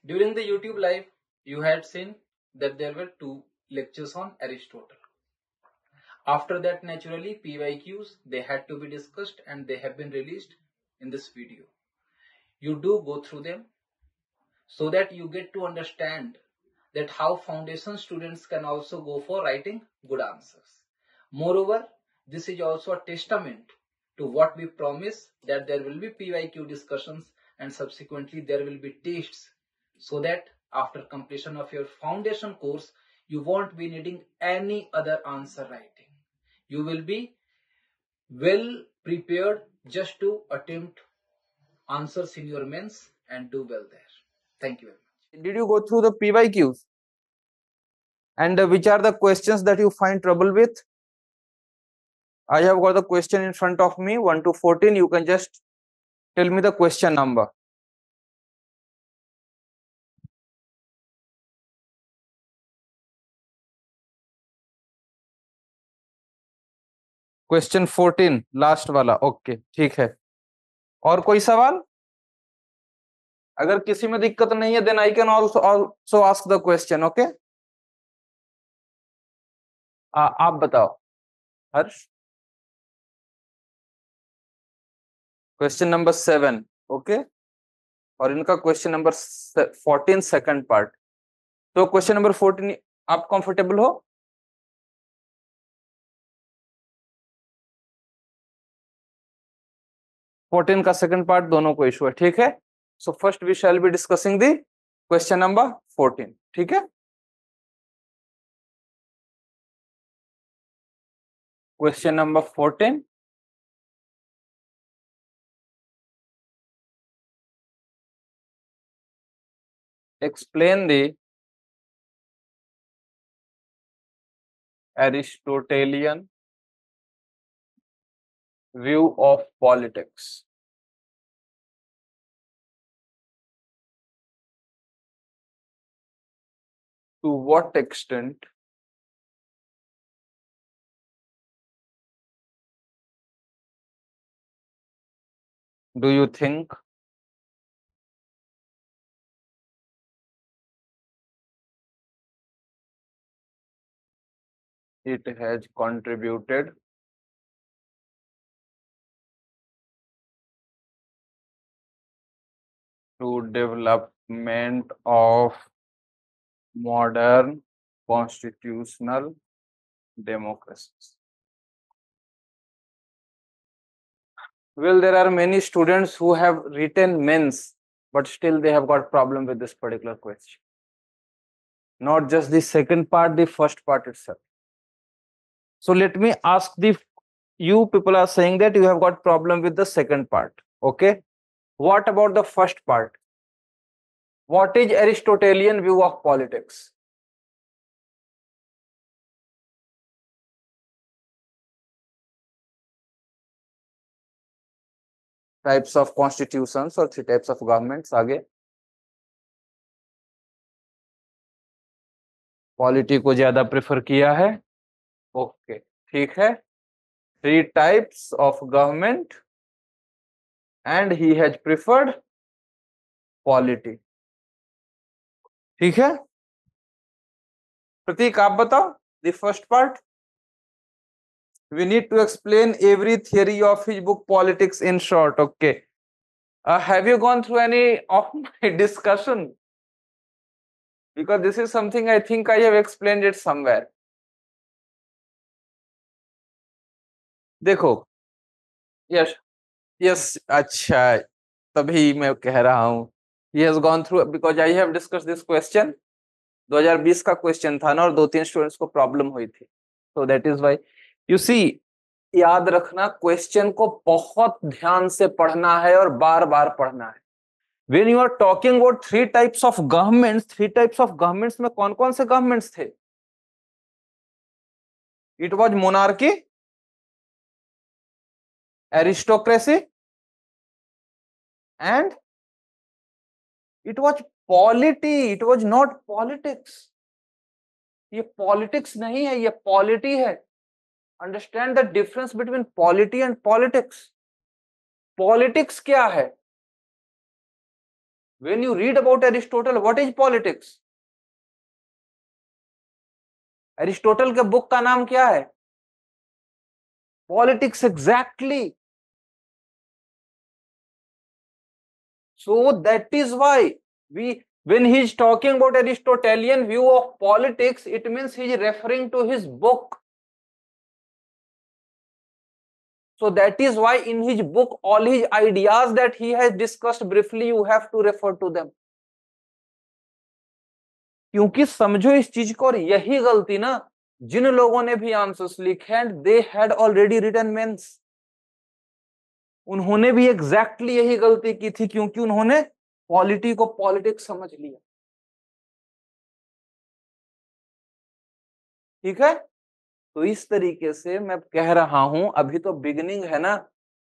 During the YouTube live, you had seen that there were 2 lectures on Aristotle. After that, naturally, PYQs, they had to be discussed and they have been released in this video. You do go through them so that you get to understand that how foundation students can also go for writing good answers. Moreover, this is also a testament to what we promise, that there will be PYQ discussions and subsequently there will be tests, so that after completion of your foundation course, you won't be needing any other answer writing. You will be well prepared just to attempt answers in your mains and do well there. Thank you very much. Did you go through the PYQs? And which are the questions that you find trouble with? I have got the question in front of me, 1 to 14. You can just tell me the question number. Question 14, last वाला. Okay, ठीक है. और कोई सवाल? अगर किसी में दिक्कत नहीं है, then I can also ask the question. Okay, आप बताओ हर्ष. Question number 7. ओके, और इनका क्वेश्चन नंबर 14 सेकंड पार्ट. तो क्वेश्चन नंबर 14 आप कंफर्टेबल हो? फोर्टीन का सेकंड पार्ट दोनों को इशू है, ठीक है. So first we shall be discussing the question number 14. ठीक है, question number 14. Explain the Aristotelian view of politics. To what extent do you think it has contributed to development of modern constitutional democracies? Well, there are many students who have written mains, but still they have got problem with this particular question. Not just the second part, the first part itself. So let me ask you people are saying that you have got problem with the second part. Okay. What about the first part? What is Aristotelian view of politics? Types of constitutions or 3 types of governments. आगे polity को ज्यादा prefer किया है. Okay, ठीक है. 3 types of government and he has preferred polity. ठीक है. प्रतीक आप बताओ the first part. We need to explain every theory of his book Politics in short. Okay. Have you gone through any of my discussion? Because this is something I think I have explained it somewhere. देखो, yes, अच्छा, तभी मैं कह रहा हूँ. He has gone through because I have discussed this question. 2020 का question था ना, और 2-3 स्टूडेंट्स को प्रॉब्लम हुई थी. So that is why you see, याद रखना, क्वेश्चन को बहुत ध्यान से पढ़ना है और बार बार पढ़ना है. When you are talking about 3 types of governments, 3 types of governments में कौन कौन से governments थे? It was monarchy, aristocracy, and it was polity. It was not politics. ये politics नहीं है, ये polity है. Understand the difference between polity and politics. Politics क्या है? when you read about Aristotle, what is politics? Aristotle के book का नाम क्या है? Politics, exactly. So that is why when he is talking about Aristotelian view of politics, it means he is referring to his book. So that is why in his book, all his ideas that he has discussed briefly, you have to refer to them. क्योंकि समझो इस चीज को, और यही गलती ना जिन लोगों ने भी आंसर्स लिखे and they had already written mains, उन्होंने भी एग्जैक्टली यही गलती की थी, क्योंकि उन्होंने पॉलिटी को पॉलिटिक्स समझ लिया. ठीक है, तो इस तरीके से मैं कह रहा हूं, अभी तो बिगिनिंग है ना.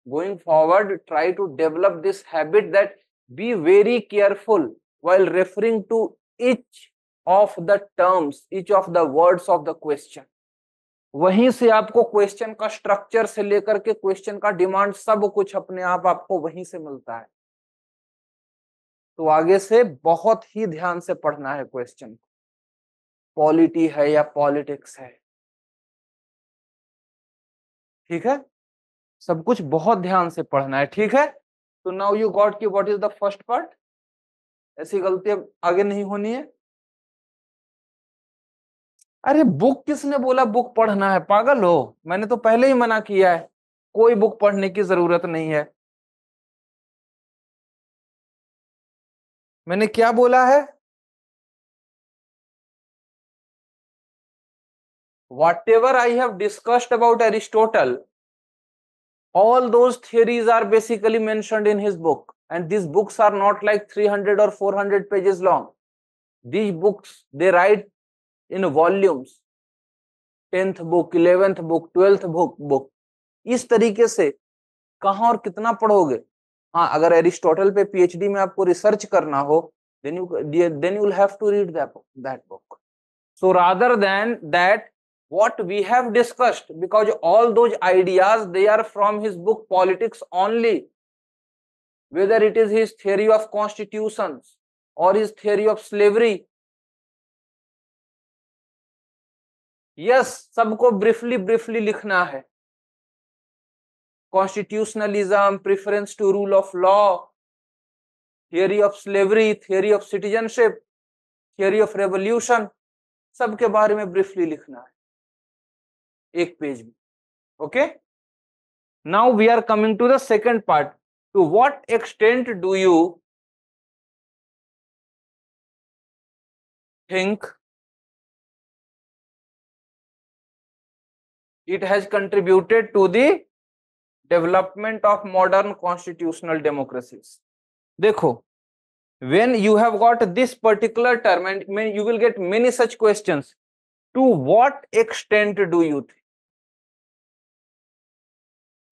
Going forward, try to develop this habit that be very careful while referring to each of the terms, each of the words of the question. वहीं से आपको क्वेश्चन का स्ट्रक्चर से लेकर के क्वेश्चन का डिमांड सब कुछ अपने आप आपको वहीं से मिलता है. तो आगे से बहुत ही ध्यान से पढ़ना है क्वेश्चन. पॉलिटी है या पॉलिटिक्स है, ठीक है, सब कुछ बहुत ध्यान से पढ़ना है. ठीक है, तो नाउ यू गॉट कि what is the first part. ऐसी गलती अब आगे नहीं होनी है. अरे बुक किसने बोला बुक पढ़ना है? पागल हो, मैंने तो पहले ही मना किया है, कोई बुक पढ़ने की जरूरत नहीं है. मैंने क्या बोला है? Whatever I have discussed about Aristotle, all those theories are basically mentioned in his book, and these books are not like 300 or 400 pages long. These books, they write in volumes, 10th book, 11th book, 12th book. इस तरीके से कहां और कितना पढ़ोगे? हाँ, अगर Aristotle पे पीएचडी में आपको रिसर्च करना हो, then you will have to read that book. So rather than that, what we have discussed, because all those ideas, they are from his book Politics only, whether it is his theory of constitutions or his theory of slavery. Yes, सबको briefly लिखना है. Constitutionalism, preference to rule of law, theory of slavery, theory of citizenship, theory of revolution, सबके बारे में briefly लिखना है एक page में. Okay, now we are coming to the second part. To what extent do you think it has contributed to the development of modern constitutional democracies? देखो, when you have got this particular term, and you will get many such questions, to what extent do you think?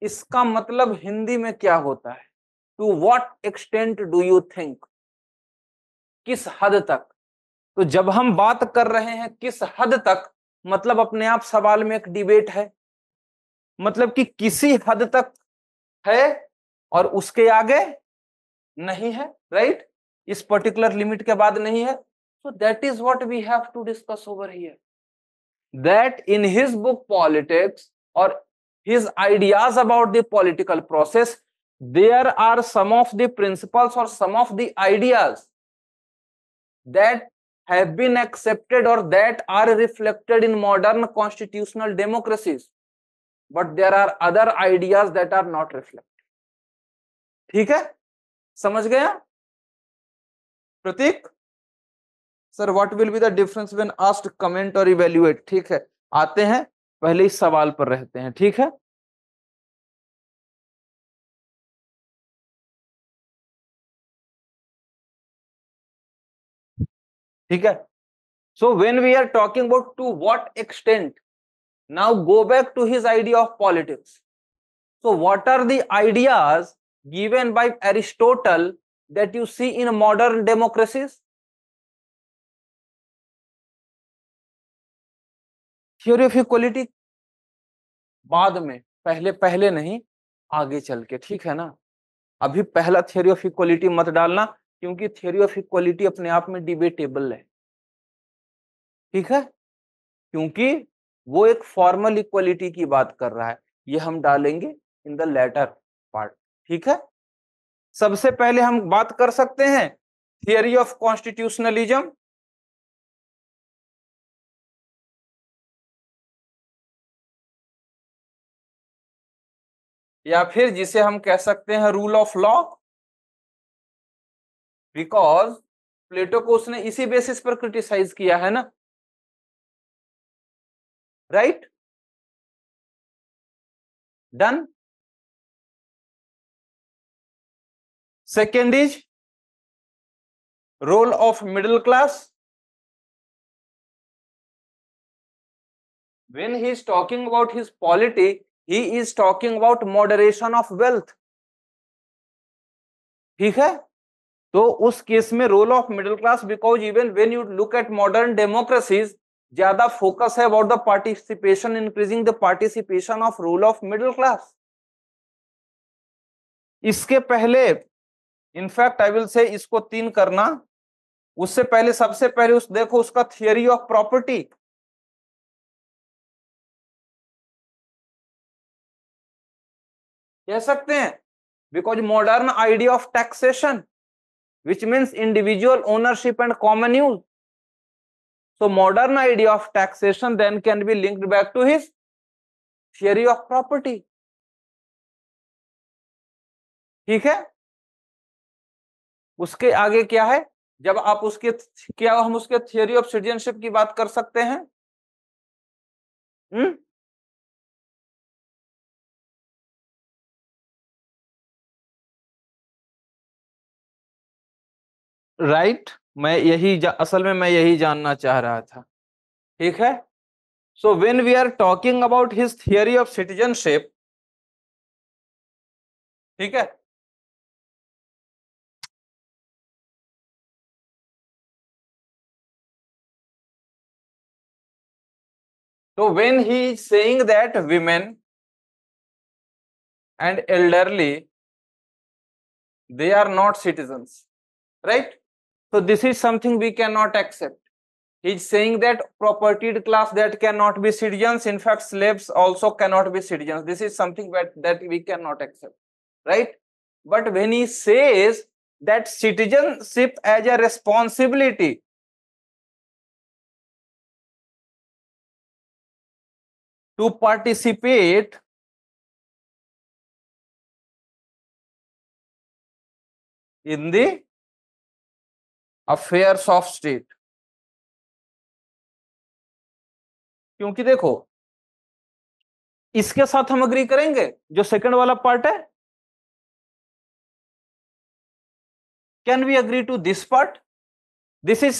इसका मतलब हिंदी में क्या होता है? To what extent do you think, किस हद तक. तो जब हम बात कर रहे हैं किस हद तक, मतलब अपने आप सवाल में एक डिबेट है, मतलब कि किसी हद तक है और उसके आगे नहीं है, राइट? इस पर्टिकुलर लिमिट के बाद नहीं है. So that is what we have to discuss over here, that in his book politics और his ideas about the political process, there are some of the principles or some of the ideas that have been accepted or that are reflected in modern constitutional democracies, but there are other ideas that are not reflected. ठीक है, समझ गया Prateek? Sir, what will be the difference when asked, comment or evaluate? ठीक है, आते हैं, पहले इस सवाल पर रहते हैं. ठीक है, ठीक है. So when we are talking about to what extent, now go back to his idea of politics. So what are the ideas given by Aristotle that you see in modern democracies? Theory of equality बाद में, पहले नहीं, आगे चल के. ठीक है ना, अभी पहला theory of equality मत डालना, क्योंकि थ्योरी ऑफ इक्वलिटी अपने आप में डिबेटेबल है, ठीक है, क्योंकि वो एक फॉर्मल इक्वलिटी की बात कर रहा है, ये हम डालेंगे इन द लेटर पार्ट, ठीक है। सबसे पहले हम बात कर सकते हैं थियरी ऑफ कॉन्स्टिट्यूशनलिज्म, या फिर जिसे हम कह सकते हैं rule of law, because Plato को उसने इसी बेसिस पर क्रिटिसाइज किया है ना, right, done. Second is role of middle class, when he is talking about his polity, he is talking about moderation of wealth, ठीक है। तो उस केस में role of middle class, because even when you look at modern democracies, ज्यादा focus है about the participation, increasing the participation of role of middle class. इसके पहले in fact I will say इसको 3 करना, उससे पहले सबसे पहले उस देखो उसका थियरी ऑफ प्रॉपर्टी, कह सकते हैं, because modern idea of taxation which means individual ownership and common use. So modern idea of taxation then can be linked back to his theory of property, ठीक है। उसके आगे क्या है, जब आप उसके क्या हम उसके थियरी ऑफ सिटीजनशिप की बात कर सकते हैं, राइट, मैं यही असल में मैं यही जानना चाह रहा था, ठीक है। So when we are talking about his theory of citizenship, ठीक है, तो when he is saying that women and elderly they are not citizens, right? So this is something we cannot accept. He is saying that propertied class that cannot be citizens, in fact slaves also cannot be citizens. This is something that we cannot accept, right? But when he says that citizenship as a responsibility to participate in the affairs of state, क्योंकि देखो इसके साथ हम agree करेंगे जो second वाला part है, can we agree to this part? This is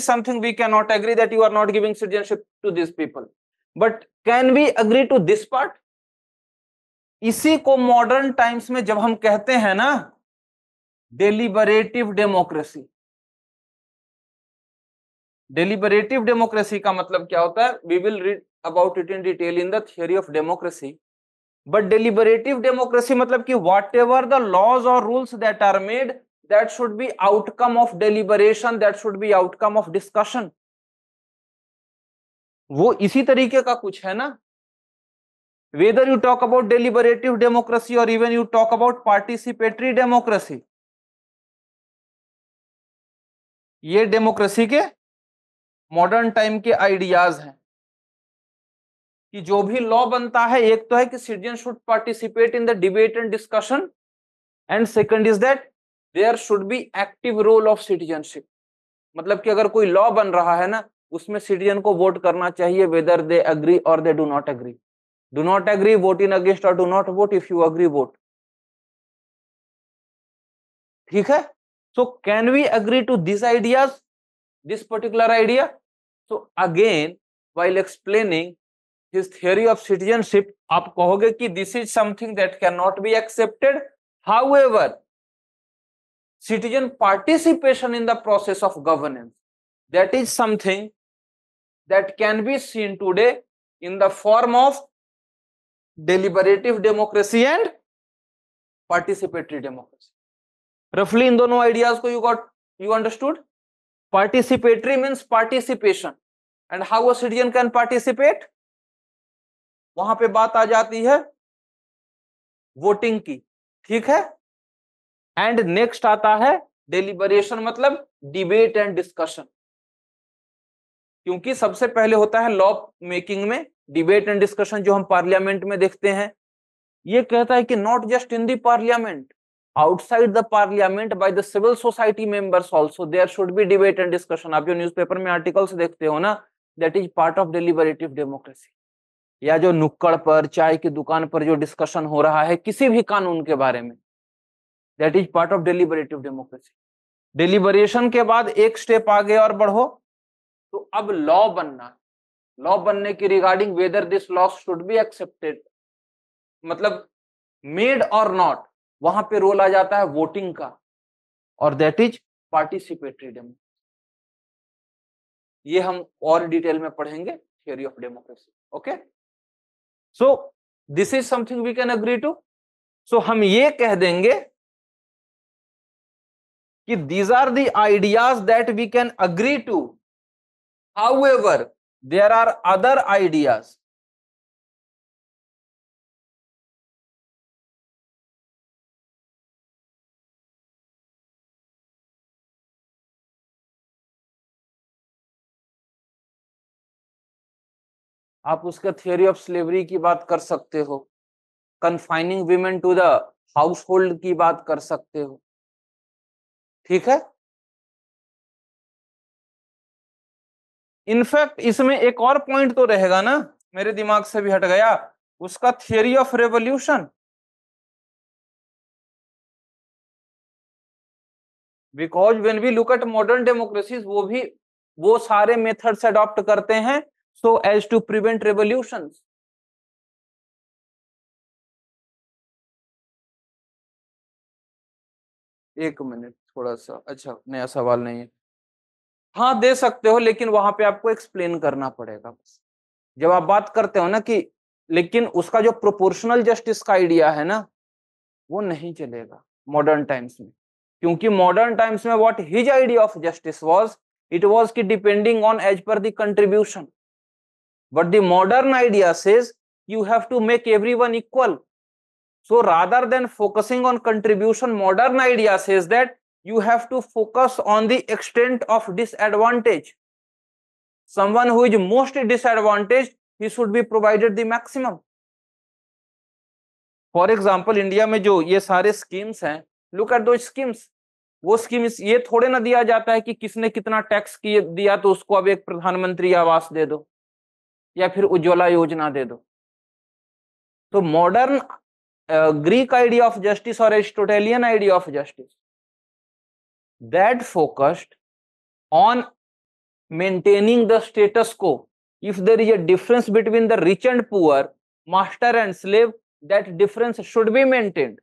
something we cannot agree, that you are not giving citizenship to these people. But can we agree to this part? इसी को modern times में जब हम कहते हैं ना deliberative democracy, deliberative democracy का मतलब क्या होता है, we will read about it in detail in the theory of democracy. But deliberative democracy मतलब कि व्हाट एवर द लॉज और rules that are made, that should be outcome of deliberation, that should be outcome of discussion. वो इसी तरीके का कुछ है ना, whether you talk about deliberative democracy or even you talk about participatory democracy, ये democracy के मॉडर्न टाइम के आइडियाज हैं कि जो भी लॉ बनता है, एक तो है कि citizen should participate in the debate and discussion, and second is that there should be active role of citizenship. मतलब कि अगर कोई लॉ बन रहा है ना, उसमें सिटीजन को वोट करना चाहिए, weather they agree or they do not agree. Do not agree vote in against or do not vote, if you agree vote, ठीक है। So can we agree to this ideas, this particular idea? So again while explaining his theory of citizenship, आप कहोगे कि this is something that can not be accepted, however citizen participation in the process of governance, that is something that can be seen today in the form of deliberative democracy and participatory democracy. रफली इन दोनों ideas को you understood? Participatory means participation, and how a citizen can participate, वहां पे बात आ जाती है voting की, ठीक है। एंड नेक्स्ट आता है डेलिबरेशन, मतलब डिबेट एंड डिस्कशन, क्योंकि सबसे पहले होता है लॉ मेकिंग में डिबेट एंड डिस्कशन, जो हम पार्लियामेंट में देखते हैं। ये कहता है कि not just in the parliament, outside the parliament by the civil society members also there should be debate and discussion. आप जो न्यूज़पेपर में आर्टिकल्स देखते हो ना, that is part of deliberative democracy. या जो नुक्कड़ पर, चाय की दुकान पर जो डिस्कशन हो रहा है किसी भी कानून के बारे में, that is part of deliberative democracy. Deliberation के बाद एक स्टेप आगे और बढ़ो, तो अब लॉ बनना, लॉ बनने की regarding whether this law should be accepted, मतलब मेड और नॉट, वहां पे रोल आ जाता है वोटिंग का, और दैट इज पार्टिसिपेटरी डेमोक्रेसी। ये हम और डिटेल में पढ़ेंगे theory of democracy. Okay, so this is something we can agree to. सो हम ये कह देंगे कि these are the ideas that we can agree to, however there are other ideas। आप उसका थियोरी ऑफ स्लेवरी की बात कर सकते हो, confining women to the household की बात कर सकते हो, ठीक है। इनफैक्ट इसमें एक और पॉइंट तो रहेगा ना, मेरे दिमाग से भी हट गया, उसका theory of revolution, because when we look at modern democracies, वो सारे मेथड्स अडॉप्ट करते हैं so as to prevent revolutions. एक मिनट, थोड़ा सा, अच्छा नया सवाल नहीं है, हाँ दे सकते हो, लेकिन वहां पे आपको एक्सप्लेन करना पड़ेगा बस। जब आप बात करते हो ना कि, लेकिन उसका जो प्रोपोर्शनल जस्टिस का आइडिया है ना, वो नहीं चलेगा मॉडर्न टाइम्स में, क्योंकि मॉडर्न टाइम्स में what his idea of justice was, it was कि डिपेंडिंग ऑन एज पर the contribution, but the modern idea says you have to make everyone equal. So rather than focusing on contribution, modern idea says that you have to focus on the extent of disadvantage. Someone who is most disadvantaged, he should be provided the maximum. For example, India में जो ये सारे schemes हैं, look at those schemes. वो schemes ये थोड़े ना दिया जाता है कि किसने कितना टैक्स दिया तो उसको अब एक प्रधानमंत्री आवास दे दो या फिर उज्ज्वला योजना दे दो। तो modern Greek idea of justice और Aristotelian idea of justice, that focused on maintaining the status quo. If there is a difference between the rich and poor, master and slave, that difference should be maintained.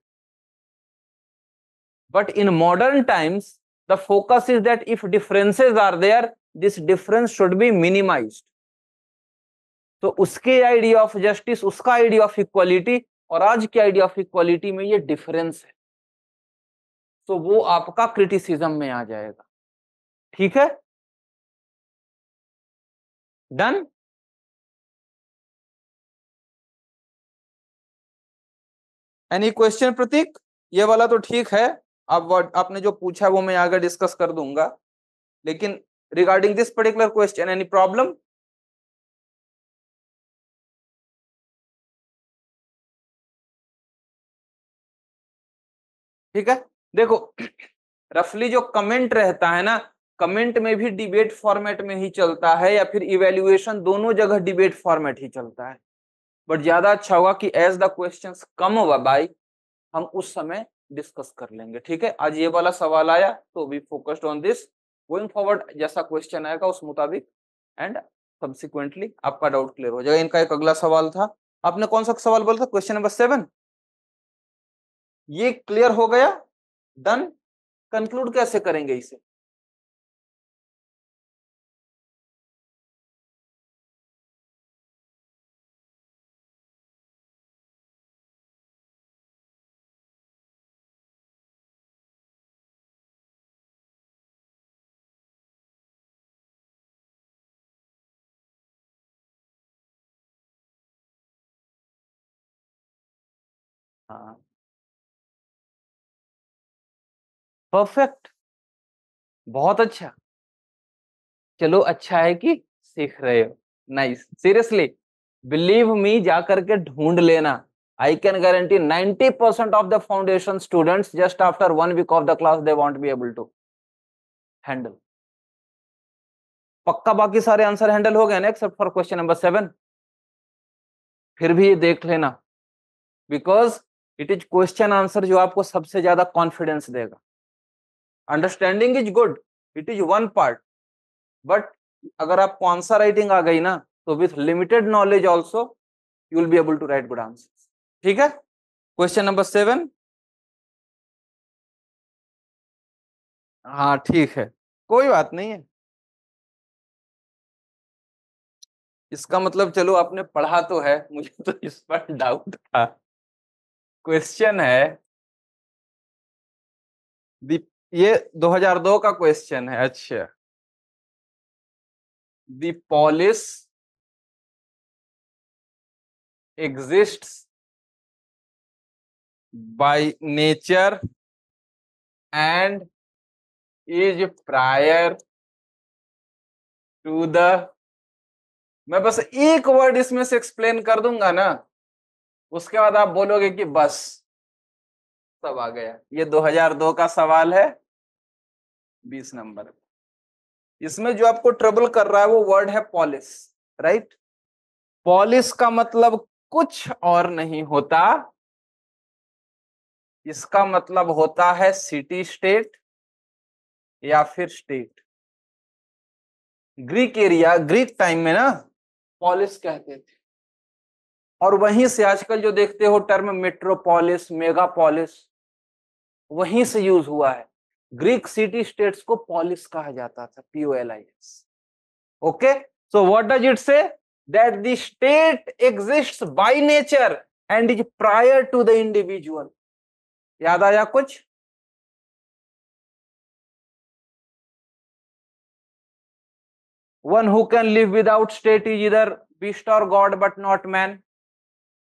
But in modern times, the focus is that if differences are there, this difference should be minimized. तो उसके idea of justice, उसका idea of equality और आज के idea of equality में ये difference है, तो वो आपका क्रिटिसिज्म में आ जाएगा, ठीक है। डन। एनी क्वेश्चन प्रतीक? ये वाला तो ठीक है, अब आपने जो पूछा वो मैं आगे डिस्कस कर दूंगा, लेकिन regarding this particular question any problem? ठीक है, देखो रफली जो कमेंट रहता है ना, कमेंट में भी डिबेट फॉर्मेट में ही चलता है या फिर इवेल्युएशन, दोनों जगह डिबेट फॉर्मेट ही चलता है, बट ज्यादा अच्छा होगा कि एज द क्वेश्चंस कम हुआ बाई, हम उस समय डिस्कस कर लेंगे, ठीक है। आज ये वाला सवाल आया तो be focused on this, going forward जैसा क्वेश्चन आएगा उस मुताबिक एंड सब्सिक्वेंटली आपका डाउट क्लियर हो जाएगा। इनका एक अगला सवाल था, आपने कौन सा सवाल बोला था? क्वेश्चन नंबर 7, ये क्लियर हो गया? डन। कंक्लूड कैसे करेंगे इसे? हाँ, परफेक्ट, बहुत अच्छा। चलो अच्छा है कि सीख रहे हो, नाइस। सीरियसली बिलीव मी, जा करके ढूंढ लेना। I can guarantee 90% of the foundation students just after 1 week of the class they won't be able to handle. पक्का बाकी सारे आंसर हैंडल हो गए ना, एक्सेप्ट फॉर क्वेश्चन नंबर 7। फिर भी ये देख लेना, because it is question answer जो आपको सबसे ज्यादा कॉन्फिडेंस देगा। Understanding is good, it is one part, but अगर आपको आंसर राइटिंग आ गई ना, तो with limited knowledge also you will be able to write good answer. ठीक है, क्वेश्चन नंबर 7। हाँ ठीक है, कोई बात नहीं है। इसका मतलब चलो आपने पढ़ा तो है, मुझे तो इस पर डाउट था। क्वेश्चन है ये 2002 का क्वेश्चन है। अच्छा, the police exists by nature and is prior to the, मैं बस एक वर्ड इसमें से एक्सप्लेन कर दूंगा ना, उसके बाद आप बोलोगे कि बस सब आ गया। ये 2002 का सवाल है, 20 नंबर। इसमें जो आपको ट्रबल कर रहा है वो वर्ड है पॉलिस, राइट। पॉलिस का मतलब कुछ और नहीं होता, इसका मतलब होता है सिटी स्टेट या फिर state. Greek area, Greek time में ना पॉलिस कहते थे, और वहीं से आजकल जो देखते हो टर्म मेट्रोपोलिस, मेगापोलिस, वहीं से यूज हुआ है। ग्रीक सिटी स्टेट्स को पॉलिस कहा जाता था, POLIS। Okay, so what does it say? That the state exists by nature and is prior to the individual. याद आया कुछ? One who can live without state is either beast or god, but not man.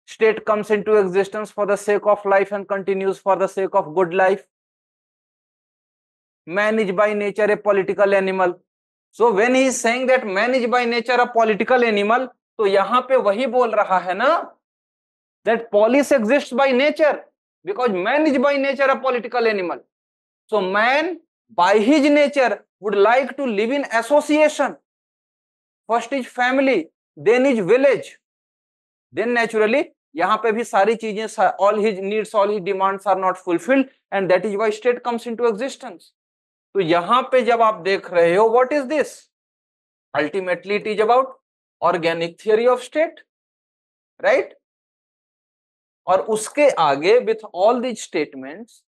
State comes into existence for the sake of life and continues for the sake of good life. Man is by nature a political animal. So when he is saying that man is by nature a political animal, तो यहां पे वही बोल रहा है ना, that polis exists by nature because man is by nature a political animal. So man by his nature would like to live in association. First is family, then is village, then naturally यहाँ पे भी सारी चीजें, all his needs, all his demands are not fulfilled, and that is why state comes into existence. तो यहाँ पे जब आप देख रहे हो, what is this? Ultimately it is about organic theory of state, right? और उसके आगे with all these statements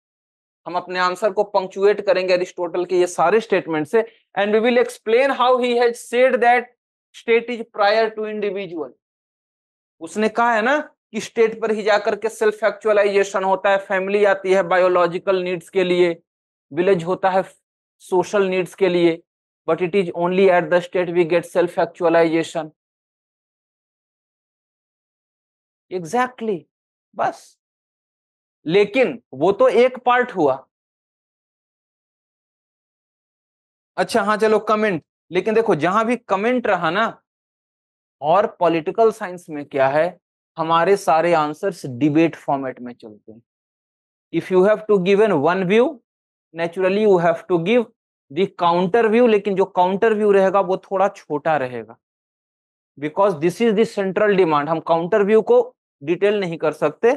हम अपने आंसर को पंक्चुएट करेंगे अरिस्टोटल के ये सारे स्टेटमेंट से, and we will explain how he has said that state is prior to individual. उसने कहा है ना कि स्टेट पर ही जाकर के सेल्फ एक्चुअलाइजेशन होता है, फैमिली आती है बायोलॉजिकल नीड्स के लिए, विलेज होता है सोशल नीड्स के लिए, but it is only at the state we get self actualisation. Exactly, बस। लेकिन वो तो एक पार्ट हुआ। अच्छा हाँ चलो कमेंट, लेकिन देखो जहां भी कमेंट रहा ना, और पॉलिटिकल साइंस में क्या है, हमारे सारे आंसर्स डिबेट फॉर्मेट में चलते हैं। If you have to given one view, naturally you have to give the counter view, लेकिन जो काउंटर व्यू रहेगा वो थोड़ा छोटा रहेगा, because this is the central demand. हम काउंटर व्यू को डिटेल नहीं कर सकते,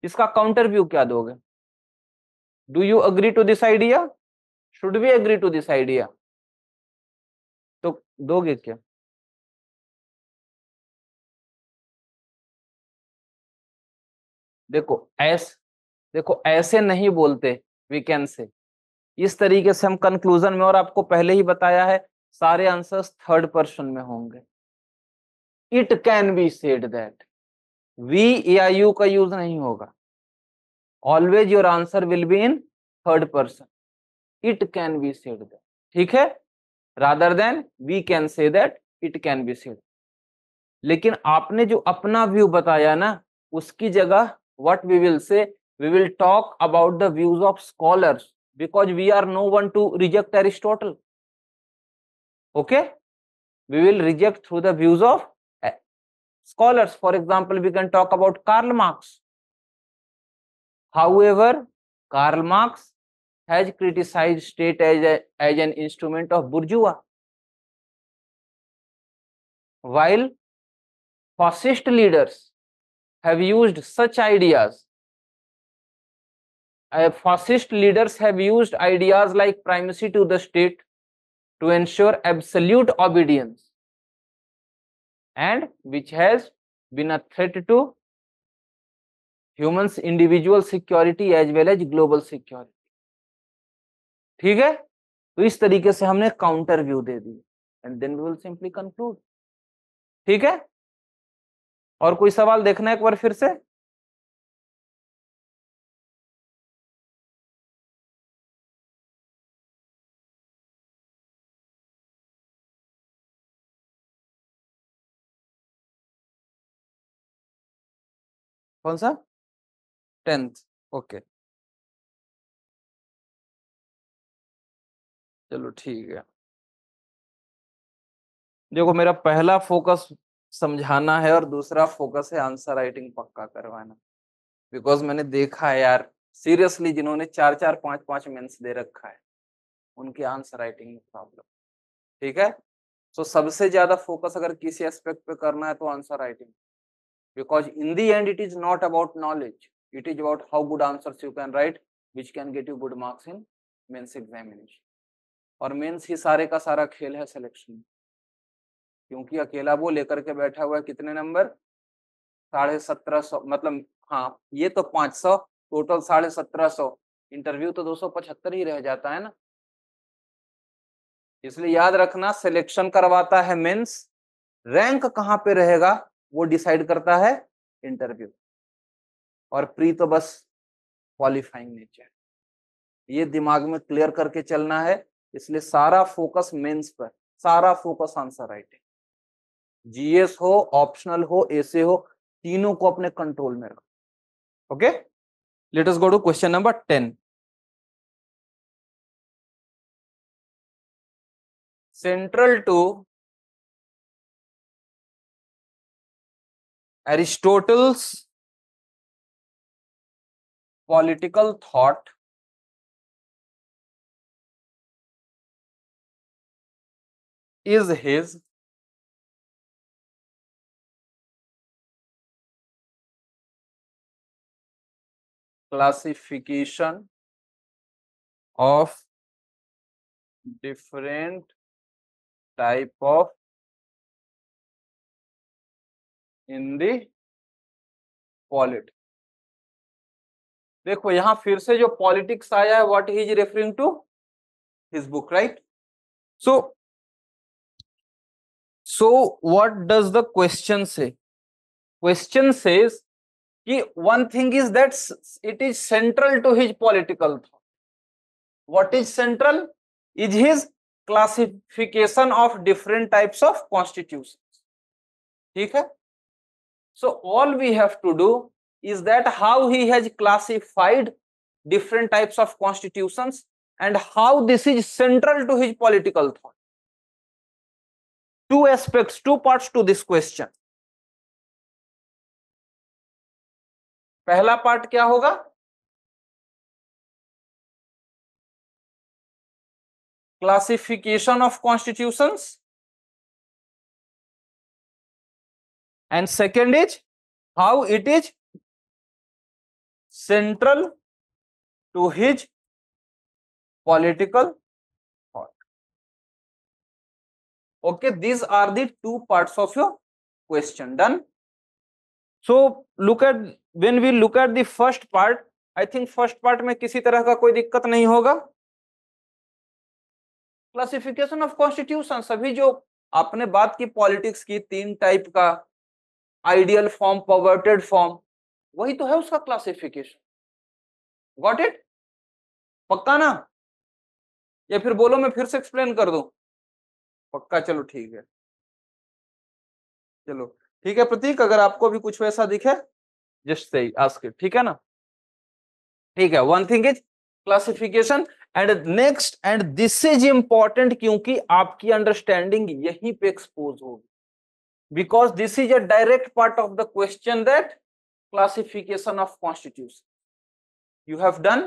इसका काउंटर व्यू क्या दोगे? Do you agree to this idea? Should we agree to this idea? तो दोगे क्या? देखो ऐसे नहीं बोलते, वी कैन से इस तरीके से हम कंक्लूजन में, और आपको पहले ही बताया है सारे आंसर्स थर्ड पर्सन में होंगे। It can be said that, we या यू का यूज नहीं होगा, always your answer will be in third person. It can be said that, ठीक है, rather than we can say that, it can be said. लेकिन आपने जो अपना व्यू बताया ना, उसकी जगह what we will say, we will talk about the views of scholars, because we are no one to reject Aristotle. Okay, we will reject through the views of scholars. For example, we can talk about Karl Marx. However, Karl Marx has criticized state as an instrument of bourgeois, while fascist leaders have used such ideas. Fascist leaders have used ideas like primacy to the state to ensure absolute obedience, and which has been a threat to humans individual security as well as global security. ठीक है, तो इस तरीके से हमने counter view दे दी, and then we will simply conclude. ठीक है, और कोई सवाल देखना है एक बार फिर से? कौन सा? 10th. ओके, चलो ठीक है. देखो, मेरा पहला फोकस समझाना है और दूसरा फोकस है आंसर राइटिंग पक्का करवाना, बिकॉज मैंने देखा है यार, सीरियसली जिन्होंने 4-4, 5-5 मेंस दे रखा है उनके आंसर राइटिंग में प्रॉब्लम. ठीक है, तो सबसे ज्यादा फोकस अगर किसी एस्पेक्ट पे करना है तो answer writing, because in the end it is not about knowledge, it is about how good answers you can write which can get you good marks in mains examination. और mains ही सारे का सारा खेल है सिलेक्शन, क्योंकि अकेला वो लेकर के बैठा हुआ है कितने नंबर? 1750, मतलब हाँ ये तो 500, टोटल 1750, इंटरव्यू तो 275 ही रह जाता है ना. इसलिए याद रखना, सिलेक्शन करवाता है मेंस, रैंक कहाँ पे रहेगा वो डिसाइड करता है इंटरव्यू, और प्री तो बस क्वालिफाइंग नेचर. ये दिमाग में क्लियर करके चलना है. इसलिए सारा फोकस मेंस पर, सारा फोकस आंसर राइटिंग. जीएस हो, ऑप्शनल हो, एसे हो, तीनों को अपने कंट्रोल में रखो. Okay, let us go to question number 10. Central to Aristotle's political thought is his classification of different type of in the politics. देखो यहां फिर से जो पॉलिटिक्स आया है, what he is referring to his book, right? So what does the question say? Question says कि one thing is that it is central to his political thought. What is central? Is his classification of different types of constitutions. ठीक है? So all we have to do is that how he has classified different types of constitutions and how this is central to his political thought. Two aspects, two parts to this question. पहला part क्या होगा? Classification of constitutions, and second is how it is central to his political thought. Okay, these are the two parts of your question. Done? So look at, when we look at the first part, I think first part में किसी तरह का कोई दिक्कत नहीं होगा. Classification of constitution, सभी जो आपने बात की पॉलिटिक्स की, 3 टाइप का, आइडियल फॉर्म, परवर्टेड फॉर्म, वही तो है उसका क्लासिफिकेशन. Got it? पक्का ना? या फिर बोलो मैं फिर से एक्सप्लेन कर दूं? पक्का, चलो ठीक है. चलो ठीक है प्रतीक, अगर आपको भी कुछ वैसा दिखे जस्ट से आस्क इट, ठीक है ना? ठीक है, one thing is classification and next, and this is important क्योंकि आपकी अंडरस्टैंडिंग यहीं पे एक्सपोज होगी, because this is a direct part of the question, that classification of constitution you have done.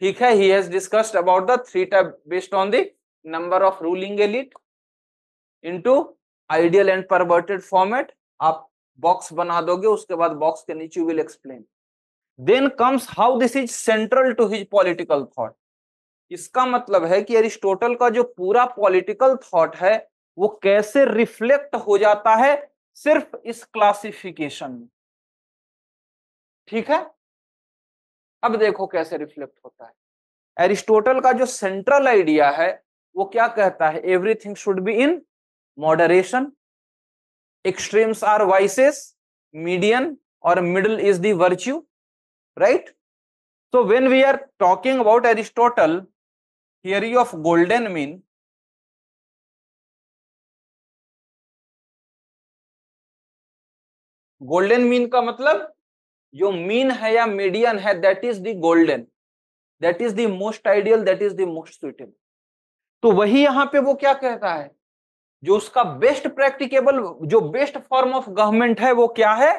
ठीक है, he has discussed about the three type based on the number of ruling elite into ideal and perverted format. आप box बना दोगे, उसके बाद box के नीचे will explain. Then comes how this is central to his political thought. इसका मतलब है कि एरिस्टोटल का जो पूरा पॉलिटिकल थॉट है वो कैसे रिफ्लेक्ट हो जाता है सिर्फ इस क्लासिफिकेशन में. ठीक है, अब देखो कैसे रिफ्लेक्ट होता है. एरिस्टोटल का जो सेंट्रल आइडिया है वो क्या कहता है? Everything should be in moderation, extremes are vices, median or middle is the virtue, right? So when we are talking about Aristotle theory of golden mean, golden mean का मतलब जो मीन है या मीडियन है, that is the golden, that is the most ideal, that is the most suitable. तो वही यहां पे वो क्या कहता है, जो उसका बेस्ट प्रैक्टिकेबल, जो बेस्ट फॉर्म ऑफ गवर्नमेंट है वो क्या है?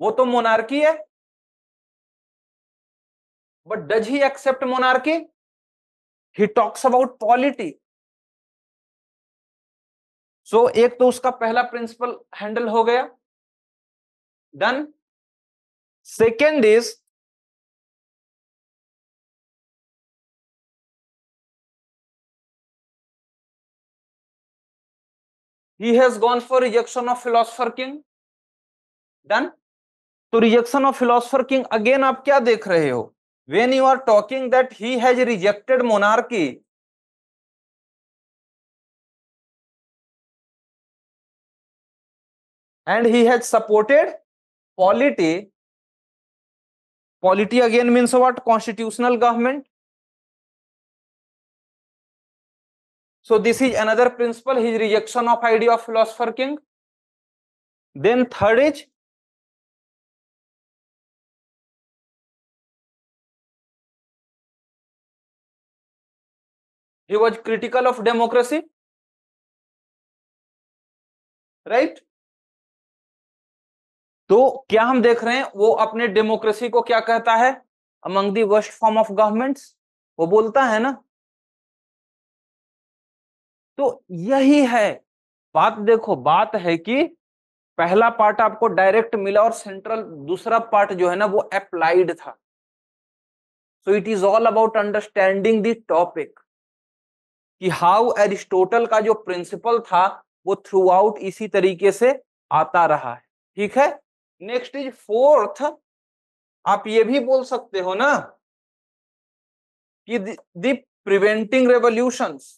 वो तो मोनार्की है. But does he accept monarchy? He talks about polity. So एक तो उसका पहला प्रिंसिपल हैंडल हो गया, done. Second is he has gone for rejection of philosopher king, done. तो rejection of philosopher king again आप क्या देख रहे हो? When you are talking that he has rejected monarchy, and he has supported polity. Polity again means what? Constitutional government. So this is another principle, his rejection of idea of philosopher king. Then third is he was critical of democracy, right? तो क्या हम देख रहे हैं, वो अपने democracy को क्या कहता है? Among the worst form of governments, वो बोलता है ना. तो यही है बात. देखो, बात है कि पहला पार्ट आपको डायरेक्ट मिला और सेंट्रल दूसरा पार्ट जो है ना वो अप्लाइड था. So it is all about understanding the topic, कि हाउ एरिस्टोटल का जो प्रिंसिपल था वो थ्रू आउट इसी तरीके से आता रहा है. ठीक है, नेक्स्ट इज फोर्थ. आप ये भी बोल सकते हो ना कि the preventing revolutions,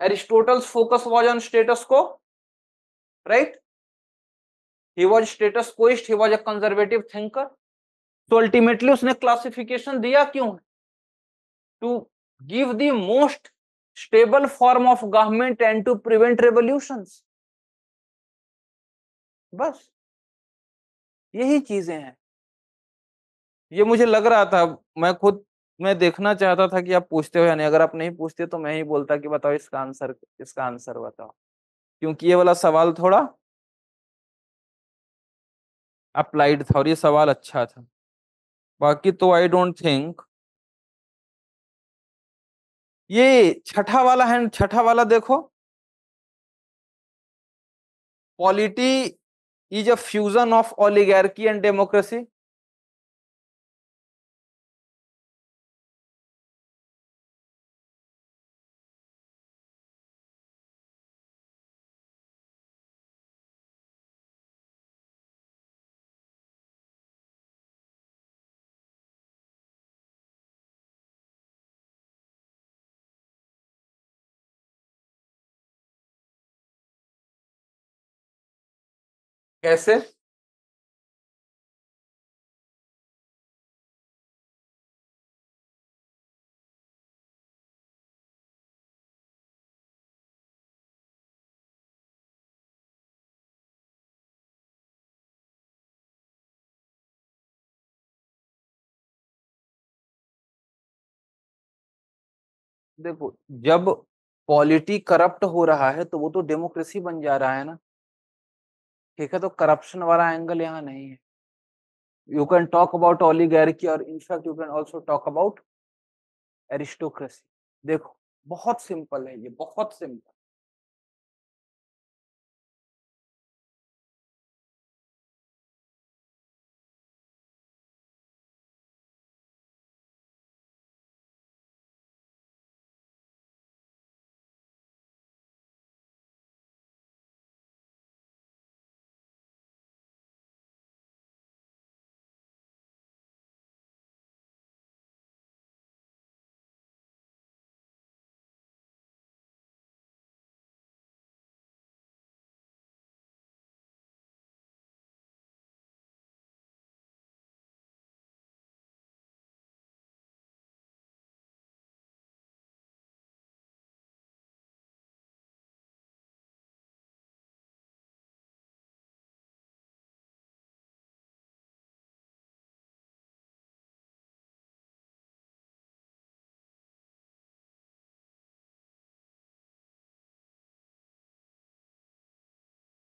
Aristotle's focus was on status quo, right? He was status quoist, he was a conservative thinker. तो अल्टीमेटली उसने क्लासिफिकेशन दिया क्यों? To give the most stable form of government and to prevent revolutions. बस यही चीजें हैं. ये मुझे लग रहा था, मैं देखना चाहता था कि आप पूछते हो या नहीं. अगर आप नहीं पूछते तो मैं ही बोलता कि बताओ इसका आंसर बताओ, क्योंकि ये वाला सवाल थोड़ा अप्लाइड था और ये सवाल अच्छा था. बाकी तो आई डोंट थिंक. ये छठा वाला देखो, polity is a fusion of oligarchy and democracy. कैसे? देखो, जब पॉलिटी करप्ट हो रहा है तो वो तो डेमोक्रेसी बन जा रहा है ना, ठीक है, तो करप्शन वाला एंगल यहाँ नहीं है। You can talk about oligarchy और in fact you can also talk about aristocracy. देखो बहुत सिंपल है, ये बहुत सिंपल।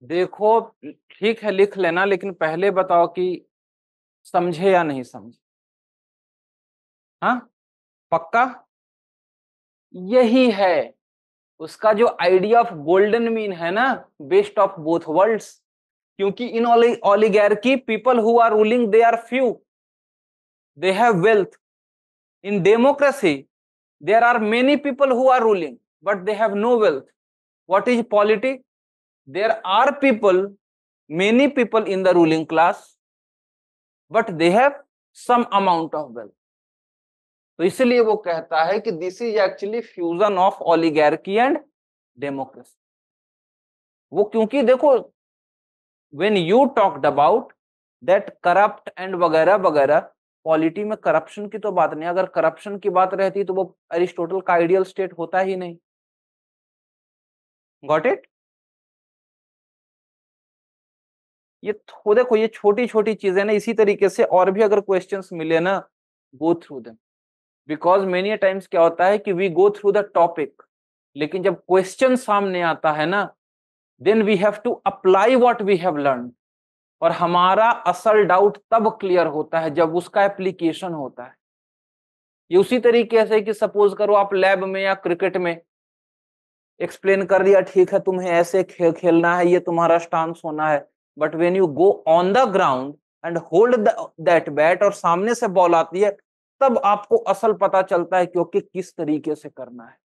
देखो ठीक है, लिख लेना, लेकिन पहले बताओ कि समझे या नहीं समझे। हाँ, पक्का? यही है उसका जो आइडिया ऑफ गोल्डन मीन है ना, बेस्ट ऑफ बोथ वर्ल्ड्स। क्योंकि in oligarchy people who are ruling they are few, they have wealth. In democracy there are many people who are ruling but they have no wealth. What is polity? There are people, many people in the ruling class but they have some amount of wealth. तो इसलिए वो कहता है कि this is actually fusion of oligarchy and democracy. वो क्योंकि देखो, when you talked about that corrupt and वगैरह वगैरह, पॉलिटी में करप्शन की तो बात नहीं। अगर करप्शन की बात रहती तो वो अरिस्टोटल का आइडियल स्टेट होता ही नहीं। Got it? ये देखो, ये छोटी छोटी चीजें ना, इसी तरीके से और भी अगर क्वेश्चंस मिले ना, go through them. Because many times क्या होता है कि we go through the topic, लेकिन जब क्वेश्चन सामने आता है ना, then we have to apply what we have learn. और हमारा असल डाउट तब क्लियर होता है जब उसका एप्लीकेशन होता है। ये उसी तरीके से कि सपोज करो आप लैब में या क्रिकेट में एक्सप्लेन कर दिया, ठीक है तुम्हें ऐसे खेलना है, ये तुम्हारा स्टांस होना है, but when you go on the ground and hold that bat और सामने से बॉल आती है, तब आपको असल पता चलता है क्योंकि किस तरीके से करना है।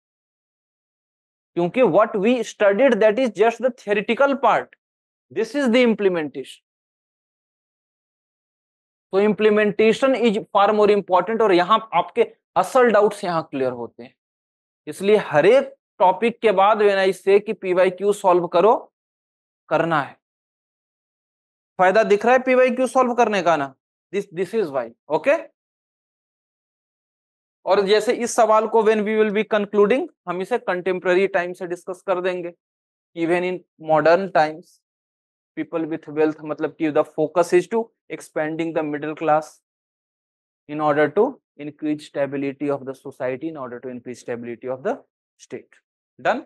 क्योंकि what we studied that is just the theoretical part, this is the implementation. तो implementation is far more important, और यहां आपके असल डाउट्स यहां क्लियर होते हैं। इसलिए हर एक टॉपिक के बाद व्हेन आई से कि पीवाईक्यू सॉल्व करो, करना है। फायदा दिख रहा है पीवाईक्यू सॉल्व करने का ना, दिस इज व्हाई। ओके, और जैसे इस सवाल को when we will be concluding, हम इसे कंटेम्पररी टाइम से डिस्कस कर देंगे। Even in modern times people with wealth, मतलब कि the focus is to expanding the middle class in order to increase stability of the society, in order to increase stability of the state. Done?